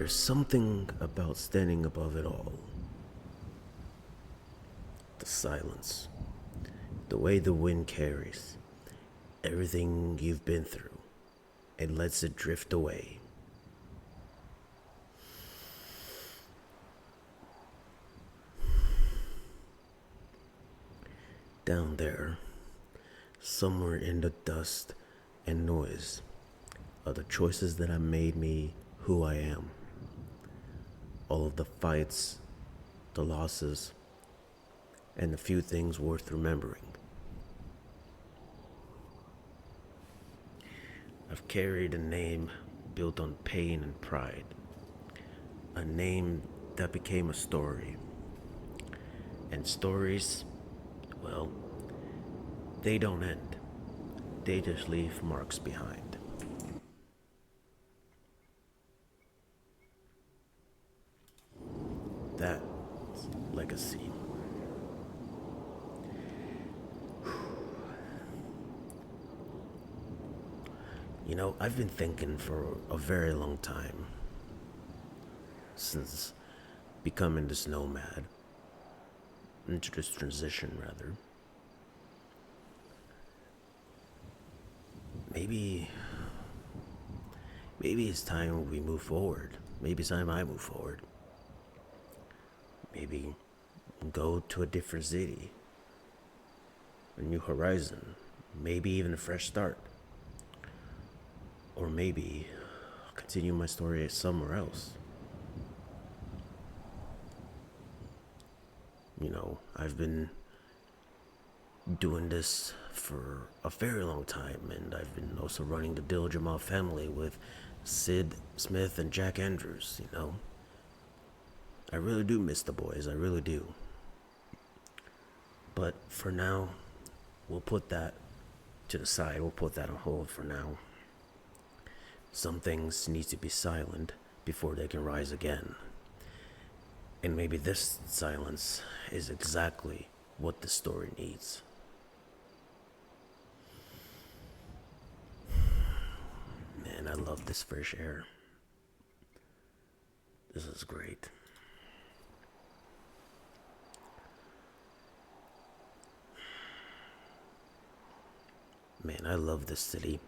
There's something about standing above it all. The silence, the way the wind carries everything you've been through and lets it drift away. Down there, somewhere in the dust and noise, are the choices that have made me who I am. All of the fights, the losses, and the few things worth remembering. I've carried a name built on pain and pride, a name that became a story. And stories, well, they don't end. They just leave marks behind. That's legacy. You know, I've been thinking for a very long time, since becoming this nomad, into this transition rather. Maybe it's time we move forward. Maybe it's time I move forward. Maybe go to a different city, a new horizon, maybe even a fresh start. Or maybe continue my story somewhere else. You know, I've been doing this for a very long time, and I've been also running the Dillinger Mob Family with Sid Smith and Jack Andrews, you know. I really do miss the boys, I really do. But for now, we'll put that to the side, we'll put that on hold for now. Some things need to be silent before they can rise again. And maybe this silence is exactly what the story needs. Man, I love this fresh air. This is great. Man, I love this city.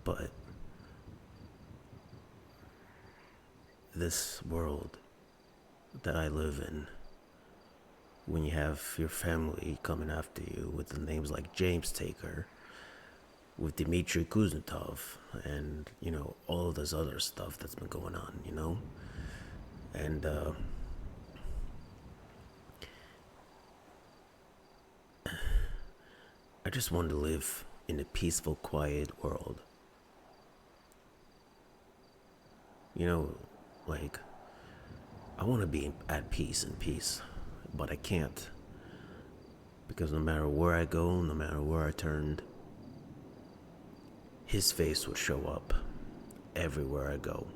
But this world that I live in, when you have your family coming after you with the names like James Taker, with Dmitry Kuznetsov, and, you know, all of this other stuff that's been going on, you know? And, I just want to live in a peaceful, quiet world. You know, like, I want to be at peace and peace, but I can't. Because no matter where I go, no matter where I turned, his face would show up everywhere I go.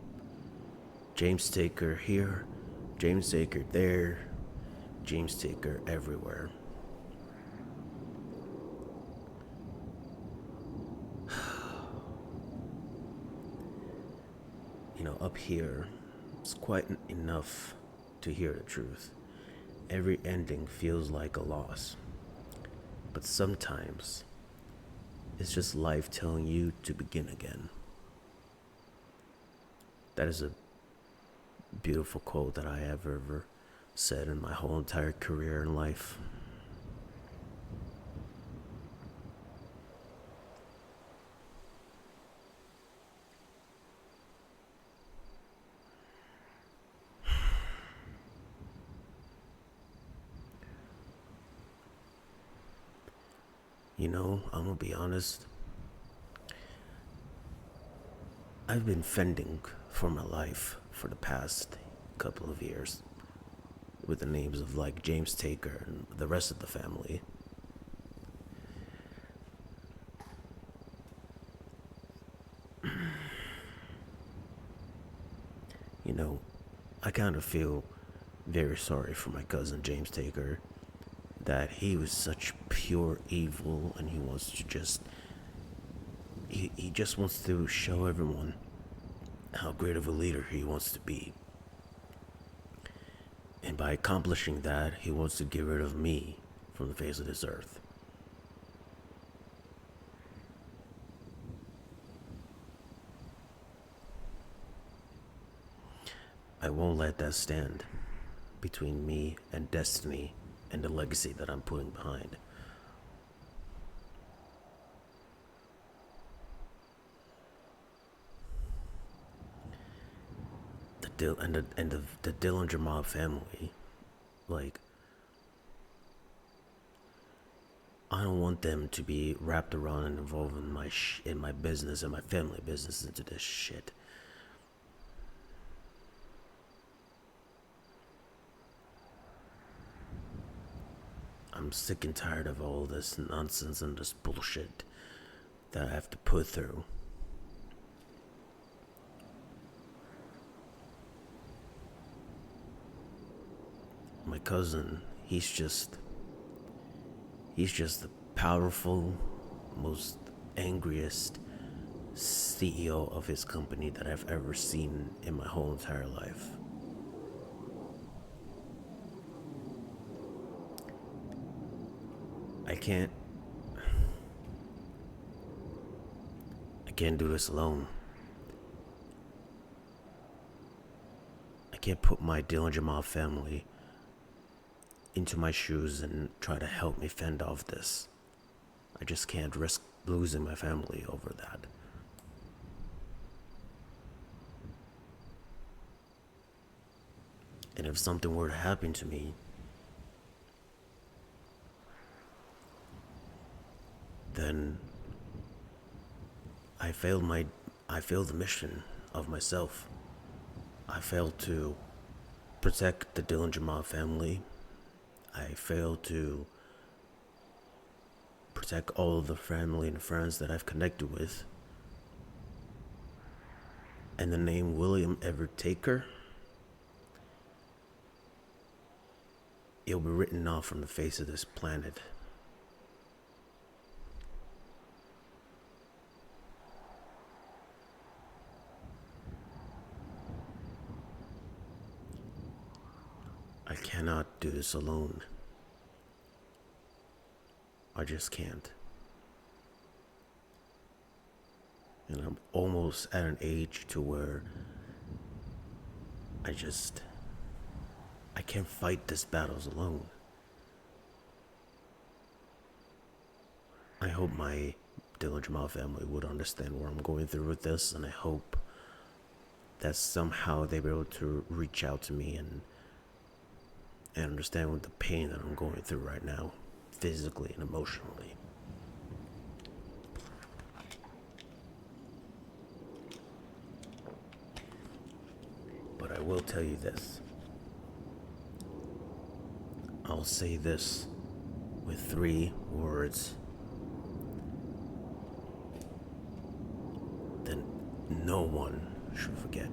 James Taker here, James Taker there, James Taker everywhere. You know, up here, it's quite enough to hear the truth. Every ending feels like a loss. But sometimes, it's just life telling you to begin again. That is a beautiful quote that I have ever said in my whole entire career in life. You know, I'm gonna be honest. I've been fending for my life for the past couple of years with the names of like James Taker and the rest of the family. You know, I kind of feel very sorry for my cousin James Taker, that he was such pure evil and he wants to just He just wants to show everyone how great of a leader he wants to be. And by accomplishing that, he wants to get rid of me from the face of this earth. I won't let that stand between me and destiny and the legacy that I'm putting behind. The Dillinger Mob family, like, I don't want them to be wrapped around and involved in my business and my family business into this shit. I'm sick and tired of all this nonsense and this bullshit that I have to put through. My cousin, he's just the powerful, most angriest CEO of his company that I've ever seen in my whole entire life. I can't do this alone. I can't put my Dillinger Mob family into my shoes and try to help me fend off this. I just can't risk losing my family over that. And if something were to happen to me, then I failed the mission of myself. I failed to protect the Dillinger Mob family. I failed to protect all of the family and friends that I've connected with. And the name William Everett Taker, it'll be written off from the face of this planet. I cannot do this alone. I just can't. And I'm almost at an age to where I can't fight these battles alone. I hope my Dillinger Mob family would understand what I'm going through with this, and I hope that somehow they'll be able to reach out to me and understand what the pain that I'm going through right now, physically and emotionally. But I will tell you this. I'll say this with 3 words that no one should forget.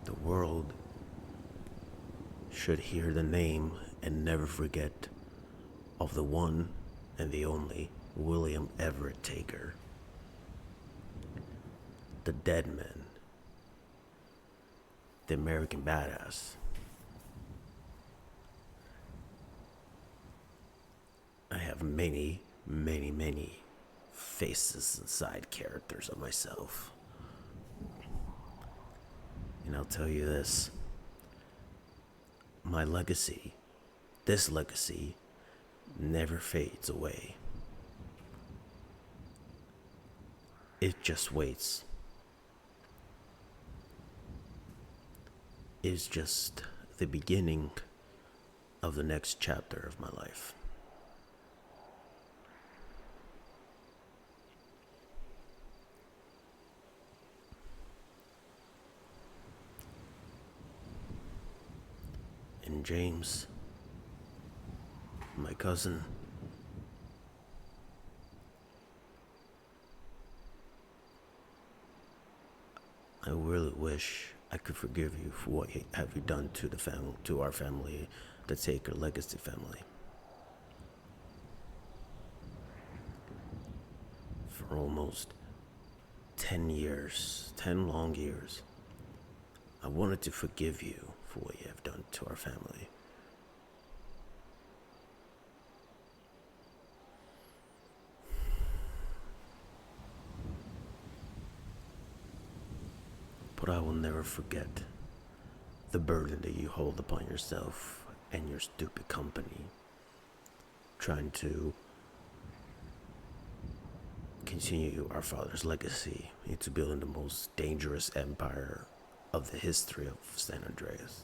The world should hear the name and never forget of the one and the only William Everett Taker. The dead man. The American badass. I have many, many, many faces and side characters of myself. And I'll tell you this. My legacy, this legacy, never fades away. It just waits. It's just the beginning of the next chapter of my life. And James, my cousin, I really wish I could forgive you for what have you done to the family, to our family, the Taker legacy family. For almost 10 years, 10 long years, I wanted to forgive you for what you have done to our family. But I will never forget the burden that you hold upon yourself and your stupid company, trying to continue our father's legacy into building the most dangerous empire of the history of San Andreas.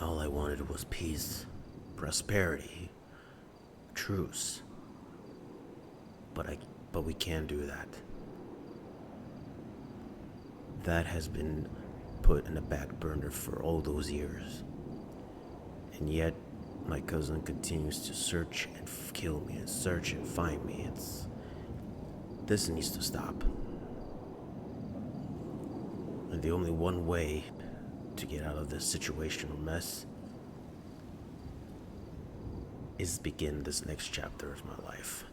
All I wanted was peace, prosperity, truce. But we can't do that. That has been put in the back burner for all those years. And yet, my cousin continues to search and kill me and search and find me. This needs to stop. And the only one way to get out of this situational mess is begin this next chapter of my life.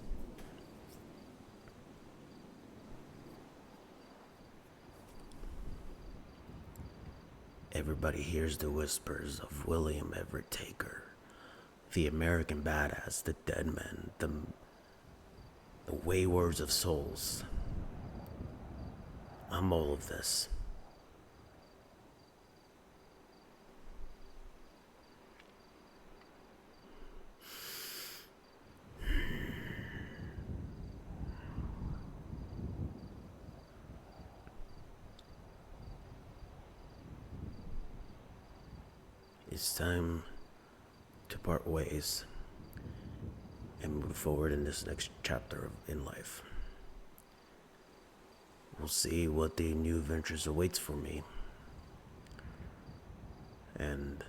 Everybody hears the whispers of William Everett Taker, the American badass, the dead man, the waywards of souls. I'm all of this. It's time to part ways and move forward in this next chapter in life. We'll see what the new adventures awaits for me. And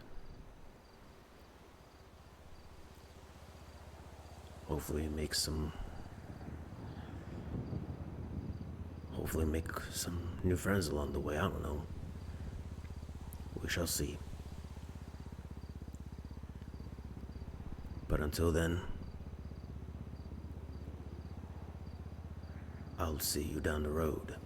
hopefully make some new friends along the way. I don't know. We shall see. But until then, I'll see you down the road.